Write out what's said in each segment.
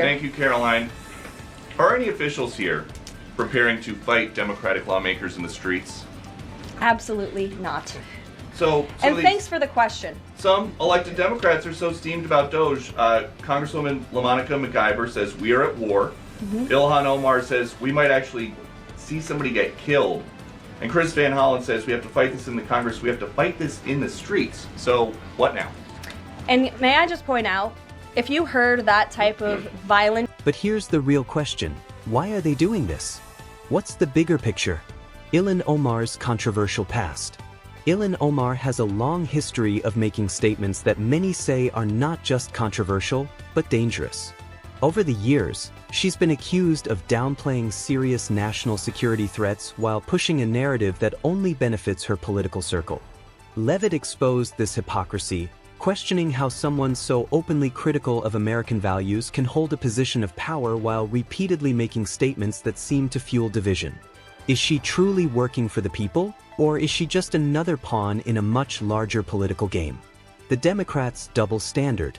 Thank you, Caroline. Are any officials here preparing to fight Democratic lawmakers in the streets? Absolutely not. And thanks for the question. Some elected Democrats are so steamed about Doge. Congresswoman LaMonica McIver says we are at war. Ilhan Omar says we might actually see somebody get killed. And Chris Van Hollen says we have to fight this in the Congress, we have to fight this in the streets. So what now? And may I just point out, if you heard that type of violence... But here's the real question. Why are they doing this? What's the bigger picture? Ilhan Omar's controversial past. Ilhan Omar has a long history of making statements that many say are not just controversial, but dangerous. Over the years, she's been accused of downplaying serious national security threats while pushing a narrative that only benefits her political circle. Leavitt exposed this hypocrisy, questioning how someone so openly critical of American values can hold a position of power while repeatedly making statements that seem to fuel division. Is she truly working for the people, or is she just another pawn in a much larger political game? The Democrats' double standard.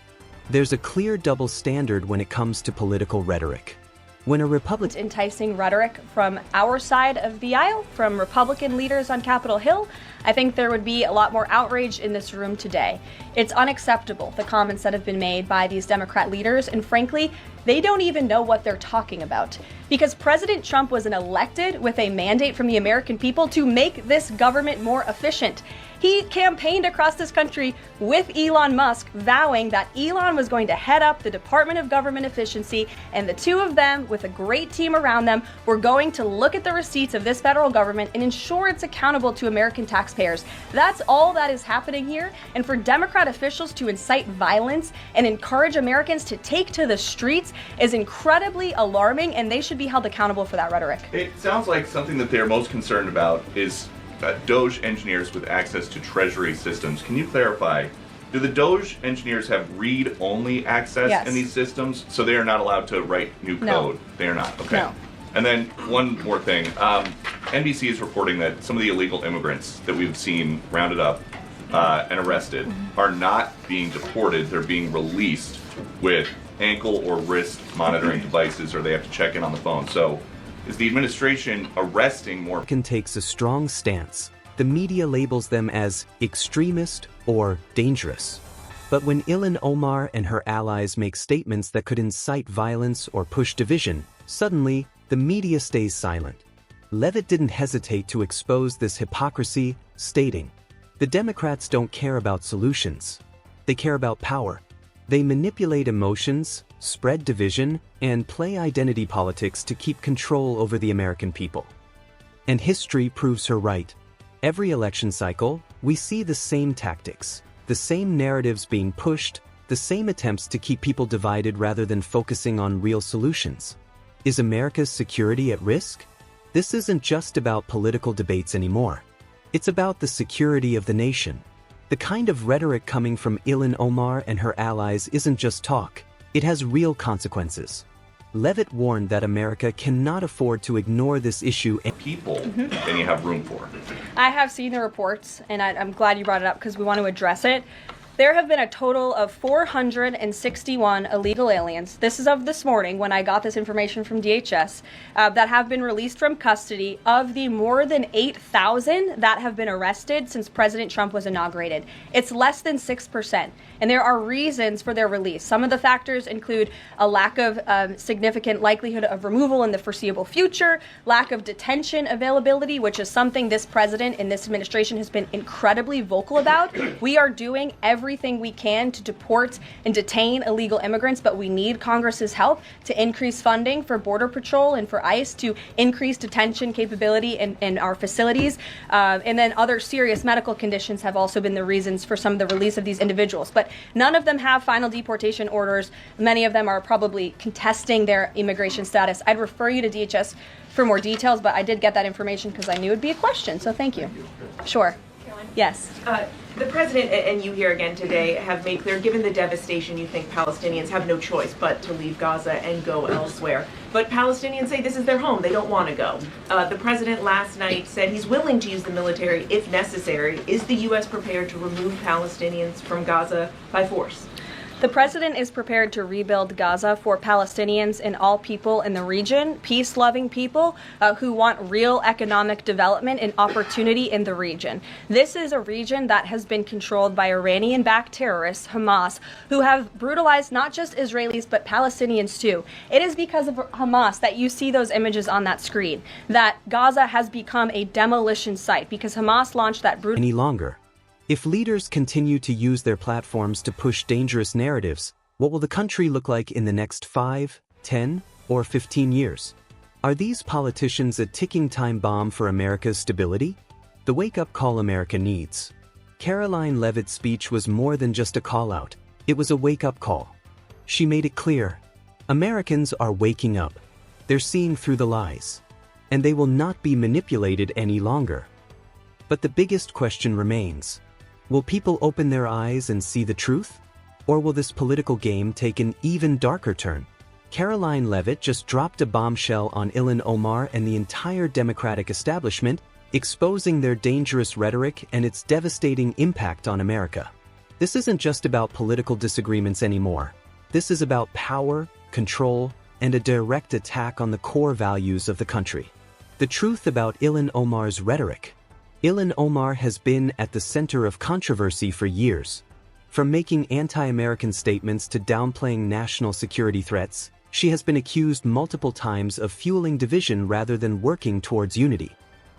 There's a clear double standard when it comes to political rhetoric. When a Republican... enticing rhetoric from our side of the aisle, from Republican leaders on Capitol Hill, I think there would be a lot more outrage in this room today. It's unacceptable, the comments that have been made by these Democrat leaders, and frankly, they don't even know what they're talking about. Because President Trump was elected with a mandate from the American people to make this government more efficient. He campaigned across this country with Elon Musk, vowing that Elon was going to head up the Department of Government Efficiency, and the two of them, with a great team around them, were going to look at the receipts of this federal government and ensure it's accountable to American taxpayers. That's all that is happening here, and for Democrat officials to incite violence and encourage Americans to take to the streets is incredibly alarming, and they should be held accountable for that rhetoric. It sounds like something that they're most concerned about is Doge engineers with access to Treasury systems. Can you clarify, do the Doge engineers have read-only access in these systems, so they are not allowed to write new code? No. They are not, okay. No. And then one more thing. NBC is reporting that some of the illegal immigrants that we've seen rounded up and arrested are not being deported, they're being released with ankle or wrist monitoring devices, or they have to check in on the phone. So is the administration arresting more? Takes a strong stance. The media labels them as extremist or dangerous. But when Ilhan Omar and her allies make statements that could incite violence or push division, suddenly the media stays silent. Leavitt didn't hesitate to expose this hypocrisy, stating, "The Democrats don't care about solutions. They care about power. They manipulate emotions, spread division, and play identity politics to keep control over the American people." And history proves her right. Every election cycle, we see the same tactics, the same narratives being pushed, the same attempts to keep people divided rather than focusing on real solutions. Is America's security at risk? This isn't just about political debates anymore. It's about the security of the nation. The kind of rhetoric coming from Ilhan Omar and her allies isn't just talk. It has real consequences. Leavitt warned that America cannot afford to ignore this issue. People than you have room for. I have seen the reports, and I'm glad you brought it up because we want to address it. There have been a total of 461 illegal aliens, this is of this morning when I got this information from DHS, that have been released from custody of the more than 8,000 that have been arrested since President Trump was inaugurated. It's less than 6%, and there are reasons for their release. Some of the factors include a lack of significant likelihood of removal in the foreseeable future, lack of detention availability, which is something this president and this administration has been incredibly vocal about. We are doing everything we can to deport and detain illegal immigrants, but we need Congress's help to increase funding for Border Patrol and for ICE to increase detention capability in our facilities. And then other serious medical conditions have also been the reasons for some of the release of these individuals. But none of them have final deportation orders. Many of them are probably contesting their immigration status. I'd refer you to DHS for more details, but I did get that information because I knew it'd be a question, so thank you. Sure. Yes. The president and you here again today have made clear, given the devastation, you think Palestinians have no choice but to leave Gaza and go elsewhere. But Palestinians say this is their home. They don't want to go. The president last night said he's willing to use the military if necessary. Is the U.S. prepared to remove Palestinians from Gaza by force? The president is prepared to rebuild Gaza for Palestinians and all people in the region, peace-loving people who want real economic development and opportunity in the region. This is a region that has been controlled by Iranian-backed terrorists, Hamas, who have brutalized not just Israelis but Palestinians too. It is because of Hamas that you see those images on that screen, that Gaza has become a demolition site because Hamas launched that brutal any longer. If leaders continue to use their platforms to push dangerous narratives, what will the country look like in the next 5, 10, or 15 years? Are these politicians a ticking time bomb for America's stability? The wake-up call America needs. Karoline Leavitt's speech was more than just a call-out. It was a wake-up call. She made it clear. Americans are waking up. They're seeing through the lies. And they will not be manipulated any longer. But the biggest question remains. Will people open their eyes and see the truth? Or will this political game take an even darker turn? Karoline Leavitt just dropped a bombshell on Ilhan Omar and the entire Democratic establishment, exposing their dangerous rhetoric and its devastating impact on America. This isn't just about political disagreements anymore. This is about power, control, and a direct attack on the core values of the country. The truth about Ilhan Omar's rhetoric. Ilhan Omar has been at the center of controversy for years. From making anti-American statements to downplaying national security threats, she has been accused multiple times of fueling division rather than working towards unity.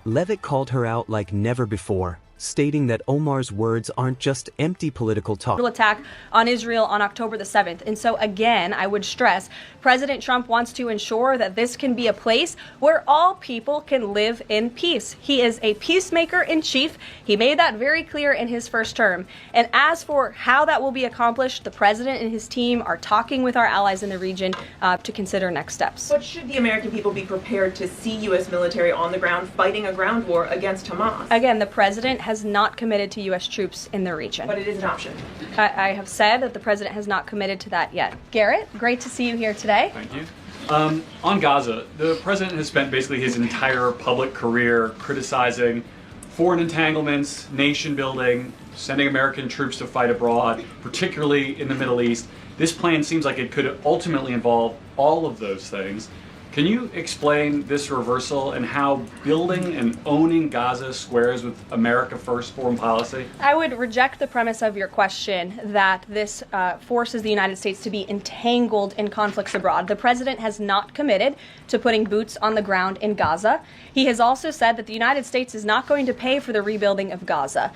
Leavitt called her out like never before, stating that Omar's words aren't just empty political talk. Attack on Israel on October the 7th. And so again, I would stress, President Trump wants to ensure that this can be a place where all people can live in peace. He is a peacemaker in chief. He made that very clear in his first term. And as for how that will be accomplished, the president and his team are talking with our allies in the region to consider next steps. But should the American people be prepared to see U.S. military on the ground fighting a ground war against Hamas? Again, the president has not committed to U.S. troops in the region. But it is an option. I have said that the president has not committed to that yet. Garrett, great to see you here today. Thank you. On Gaza, the president has spent basically his entire public career criticizing foreign entanglements, nation building, sending American troops to fight abroad, particularly in the Middle East. This plan seems like it could ultimately involve all of those things. Can you explain this reversal and how building and owning Gaza squares with America First foreign policy? I would reject the premise of your question that this forces the United States to be entangled in conflicts abroad. The president has not committed to putting boots on the ground in Gaza. He has also said that the United States is not going to pay for the rebuilding of Gaza.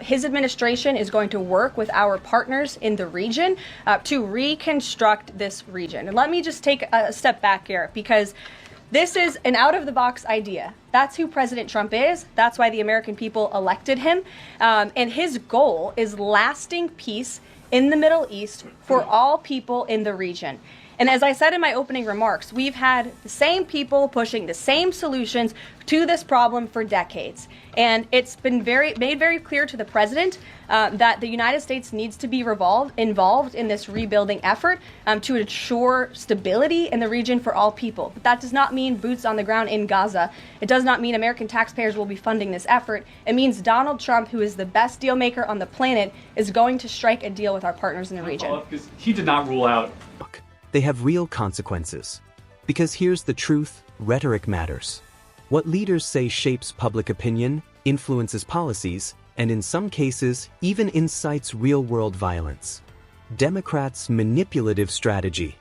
His administration is going to work with our partners in the region to reconstruct this region. And let me just take a step back here, because this is an out-of-the-box idea. That's who President Trump is. That's why the American people elected him. And his goal is lasting peace in the Middle East for all people in the region. And as I said in my opening remarks, we've had the same people pushing the same solutions to this problem for decades. And it's been made very clear to the president that the United States needs to be involved in this rebuilding effort to ensure stability in the region for all people. But that does not mean boots on the ground in Gaza. It does not mean American taxpayers will be funding this effort. It means Donald Trump, who is the best deal maker on the planet, is going to strike a deal with our partners in the region. Because he did not rule out. They have real consequences. Because here's the truth, rhetoric matters. What leaders say shapes public opinion, influences policies, and in some cases, even incites real-world violence. Democrats' manipulative strategy.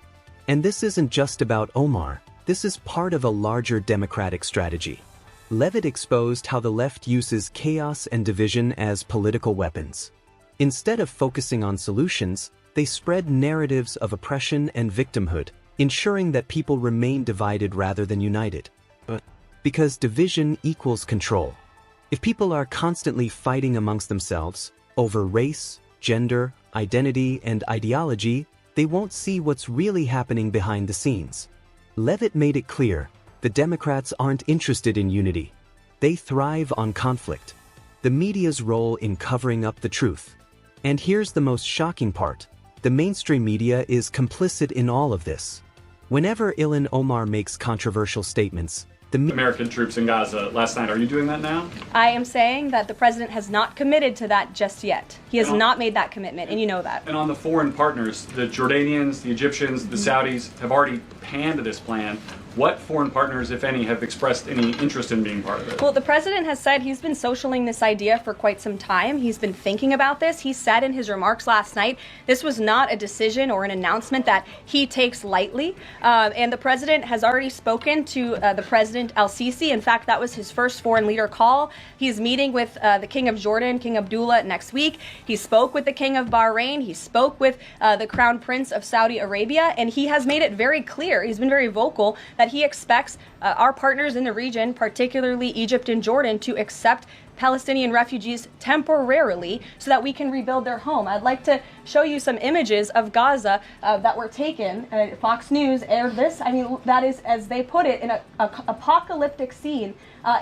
And this isn't just about Omar, this is part of a larger democratic strategy. Leavitt exposed how the left uses chaos and division as political weapons. Instead of focusing on solutions, they spread narratives of oppression and victimhood, ensuring that people remain divided rather than united. But because division equals control. If people are constantly fighting amongst themselves over race, gender, identity, and ideology, they won't see what's really happening behind the scenes. Leavitt made it clear, the Democrats aren't interested in unity. They thrive on conflict. The media's role in covering up the truth. And here's the most shocking part. The mainstream media is complicit in all of this. Whenever Ilhan Omar makes controversial statements, American troops in Gaza last night. Are you doing that now? I am saying that the president has not committed to that just yet. He has not made that commitment, and you know that. And on the foreign partners, the Jordanians, the Egyptians, the Saudis have already panned this plan. What foreign partners, if any, have expressed any interest in being part of it? Well, the president has said he's been socialing this idea for quite some time. He's been thinking about this. He said in his remarks last night, this was not a decision or an announcement that he takes lightly. And the president has already spoken to the President al-Sisi. In fact, that was his first foreign leader call. He's meeting with the King of Jordan, King Abdullah, next week. He spoke with the King of Bahrain. He spoke with the Crown Prince of Saudi Arabia. And he has made it very clear, he's been very vocal, that he expects our partners in the region, particularly Egypt and Jordan, to accept Palestinian refugees temporarily so that we can rebuild their home. I'd like to show you some images of Gaza that were taken. Fox News aired this. I mean, that is, as they put it, in an apocalyptic scene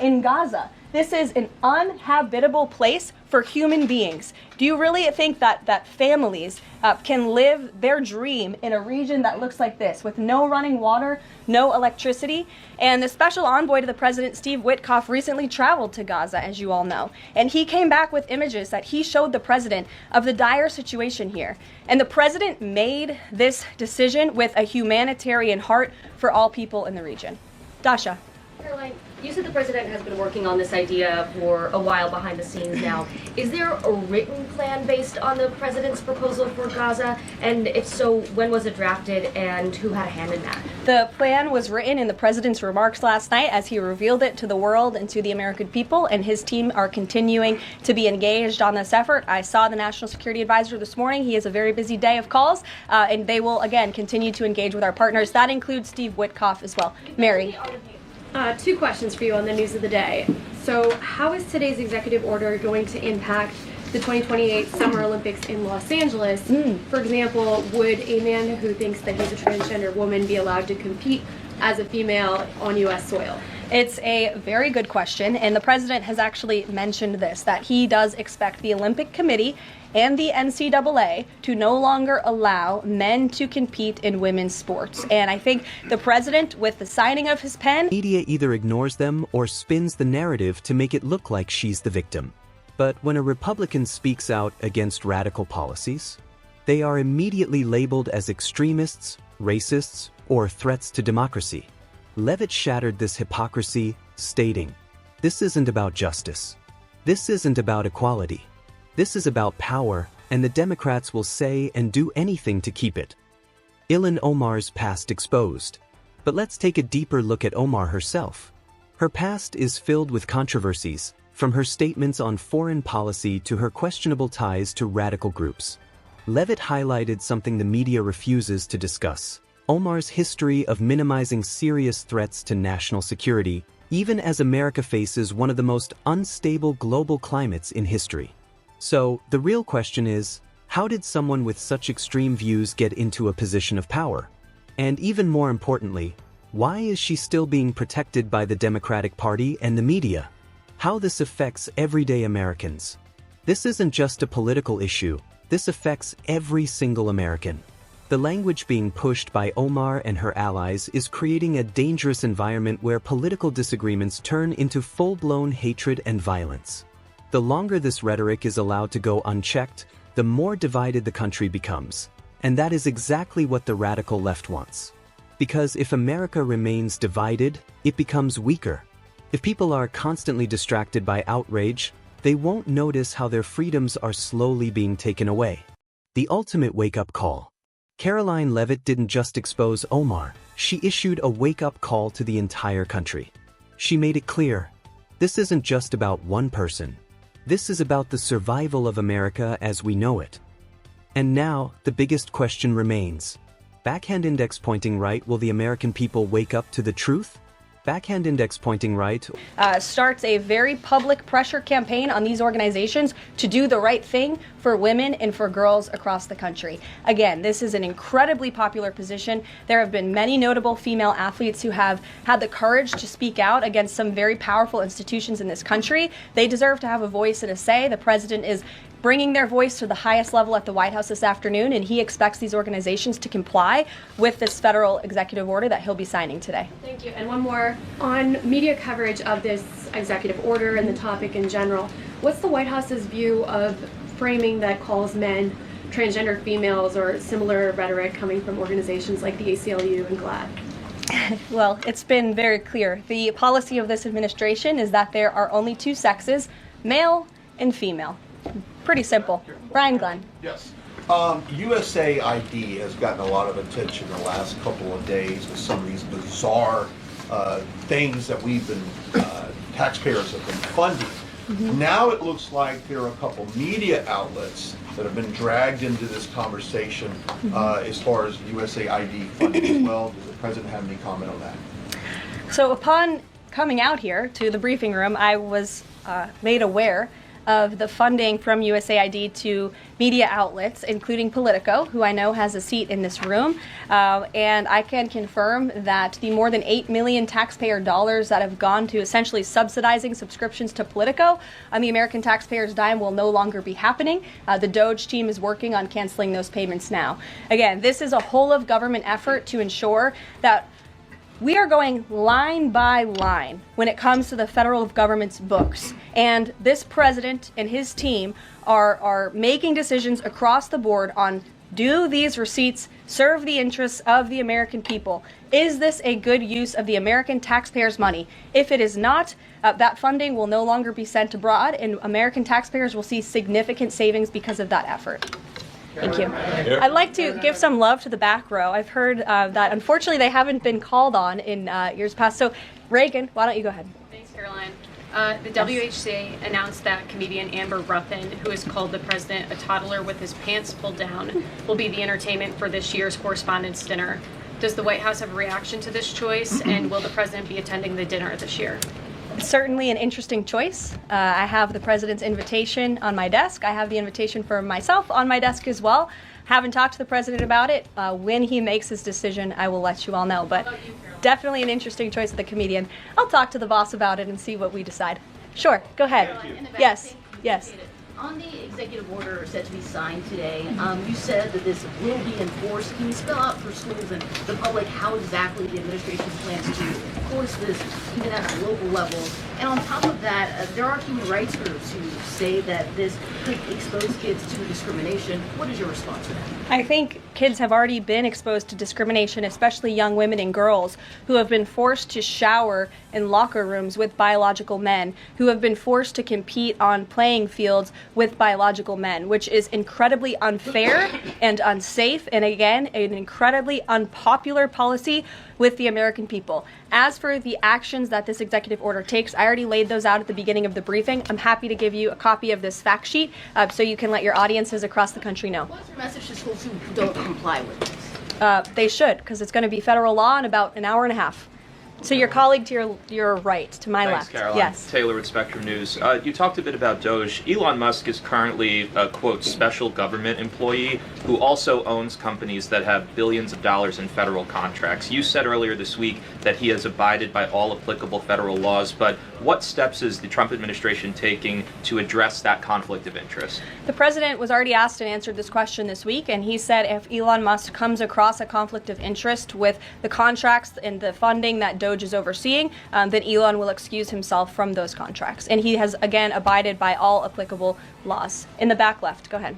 in Gaza. This is an uninhabitable place for human beings. Do you really think that families can live their dream in a region that looks like this, with no running water, no electricity? And the special envoy to the president, Steve Witkoff, recently traveled to Gaza, as you all know. And he came back with images that he showed the president of the dire situation here. And the president made this decision with a humanitarian heart for all people in the region. Dasha. Karoline, you said the president has been working on this idea for a while behind the scenes now. Is there a written plan based on the president's proposal for Gaza? And if so, when was it drafted and who had a hand in that? The plan was written in the president's remarks last night as he revealed it to the world and to the American people, and his team are continuing to be engaged on this effort. I saw the National Security Advisor this morning. He has a very busy day of calls, and they will, again, continue to engage with our partners. That includes Steve Witkoff as well. Mary. Two questions for you on the news of the day. So how is today's executive order going to impact the 2028 Summer Olympics in Los Angeles? For example, would a man who thinks that he's a transgender woman be allowed to compete as a female on U.S. soil? It's a very good question, and the president has actually mentioned this, that he does expect the Olympic Committee and the NCAA to no longer allow men to compete in women's sports. And I think the president, with the signing of his pen... Media either ignores them or spins the narrative to make it look like she's the victim. But when a Republican speaks out against radical policies, they are immediately labeled as extremists, racists, or threats to democracy. Leavitt shattered this hypocrisy, stating, "This isn't about justice. This isn't about equality. This is about power, and the Democrats will say and do anything to keep it." Ilhan Omar's past exposed. But let's take a deeper look at Omar herself. Her past is filled with controversies, from her statements on foreign policy to her questionable ties to radical groups. Leavitt highlighted something the media refuses to discuss: Omar's history of minimizing serious threats to national security, even as America faces one of the most unstable global climates in history. So, the real question is, how did someone with such extreme views get into a position of power? And even more importantly, why is she still being protected by the Democratic Party and the media? How this affects everyday Americans. This isn't just a political issue, this affects every single American. The language being pushed by Omar and her allies is creating a dangerous environment where political disagreements turn into full-blown hatred and violence. The longer this rhetoric is allowed to go unchecked, the more divided the country becomes. And that is exactly what the radical left wants. Because if America remains divided, it becomes weaker. If people are constantly distracted by outrage, they won't notice how their freedoms are slowly being taken away. The ultimate wake-up call. Karoline Leavitt didn't just expose Omar, she issued a wake-up call to the entire country. She made it clear, this isn't just about one person. This is about the survival of America as we know it. And now, the biggest question remains. Backhand index pointing right, will the American people wake up to the truth? Backhand index pointing right starts a very public pressure campaign on these organizations to do the right thing for women and for girls across the country. Again, this is an incredibly popular position. There have been many notable female athletes who have had the courage to speak out against some very powerful institutions in this country. They deserve to have a voice and a say. The president is bringing their voice to the highest level at the White House this afternoon, and he expects these organizations to comply with this federal executive order that he'll be signing today. Thank you. And one more on media coverage of this executive order and the topic in general. What's the White House's view of framing that calls men transgender females or similar rhetoric coming from organizations like the ACLU and GLAAD? Well, it's been very clear. The policy of this administration is that there are only two sexes, male and female. Pretty simple. Brian Glenn. Yes. USAID has gotten a lot of attention the last couple of days with some of these bizarre things that we've been, taxpayers have been funding. Now it looks like there are a couple media outlets that have been dragged into this conversation as far as USAID funding as well. Does the President have any comment on that? So upon coming out here to the briefing room, I was made aware of the funding from USAID to media outlets, including Politico, who I know has a seat in this room. And I can confirm that the more than $8 million taxpayer dollars that have gone to essentially subsidizing subscriptions to Politico on the American taxpayers' dime will no longer be happening. The DOJ team is working on canceling those payments now. Again, this is a whole of government effort to ensure that we are going line by line when it comes to the federal government's books. And this president and his team are making decisions across the board on, do these receipts serve the interests of the American people? Is this a good use of the American taxpayers' money? If it is not, that funding will no longer be sent abroad, and American taxpayers will see significant savings because of that effort. Thank you. I'd like to give some love to the back row. I've heard that unfortunately they haven't been called on in years past. So Reagan, why don't you go ahead? Thanks, Caroline. The WHC announced that comedian Amber Ruffin, who has called the president a toddler with his pants pulled down, will be the entertainment for this year's Correspondents' Dinner. Does the White House have a reaction to this choice, and will the president be attending the dinner this year? Certainly an interesting choice. I have the president's invitation on my desk. I have the invitation for myself on my desk as well. Haven't talked to the president about it. When he makes his decision, I will let you all know. But definitely an interesting choice of the comedian. I'll talk to the boss about it and see what we decide. Sure, go ahead. Yes, yes. On the executive order set to be signed today, you said that this will be enforced. Can you spell out for schools and the public how exactly the administration plans to enforce this, even at a local level? And on top of that, there are human rights groups who say that this could expose kids to discrimination. What is your response to that? I think kids have already been exposed to discrimination, especially young women and girls who have been forced to shower in locker rooms with biological men, who have been forced to compete on playing fields with biological men, which is incredibly unfair and unsafe, and again, an incredibly unpopular policy with the American people. As for the actions that this executive order takes, I already laid those out at the beginning of the briefing. I'm happy to give you a copy of this fact sheet so you can let your audiences across the country know. What's your message to schools who don't comply with this? They should, because it's going to be federal law in about an hour and a half. So your colleague to your right, to my Thanks, left. Caroline. Yes. Taylor with Spectrum News. You talked a bit about DOJ. Elon Musk is currently a, quote, special government employee who also owns companies that have billions of dollars in federal contracts. You said earlier this week that he has abided by all applicable federal laws, but what steps is the Trump administration taking to address that conflict of interest? The president was already asked and answered this question this week, and he said if Elon Musk comes across a conflict of interest with the contracts and the funding that DOJ is overseeing, then Elon will excuse himself from those contracts. And he has, again, abided by all applicable laws. In the back left, go ahead.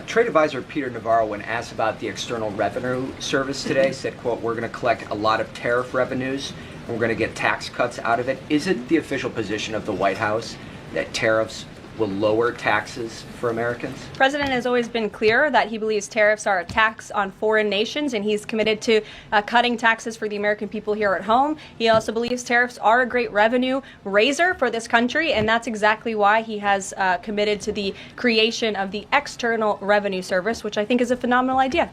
Trade advisor Peter Navarro, when asked about the External Revenue Service today, said, quote, we're going to collect a lot of tariff revenues and we're going to get tax cuts out of it. Is it the official position of the White House that tariffs will lower taxes for Americans? The president has always been clear that he believes tariffs are a tax on foreign nations, and he's committed to cutting taxes for the American people here at home. He also believes tariffs are a great revenue raiser for this country, and that's exactly why he has committed to the creation of the External Revenue Service, which I think is a phenomenal idea.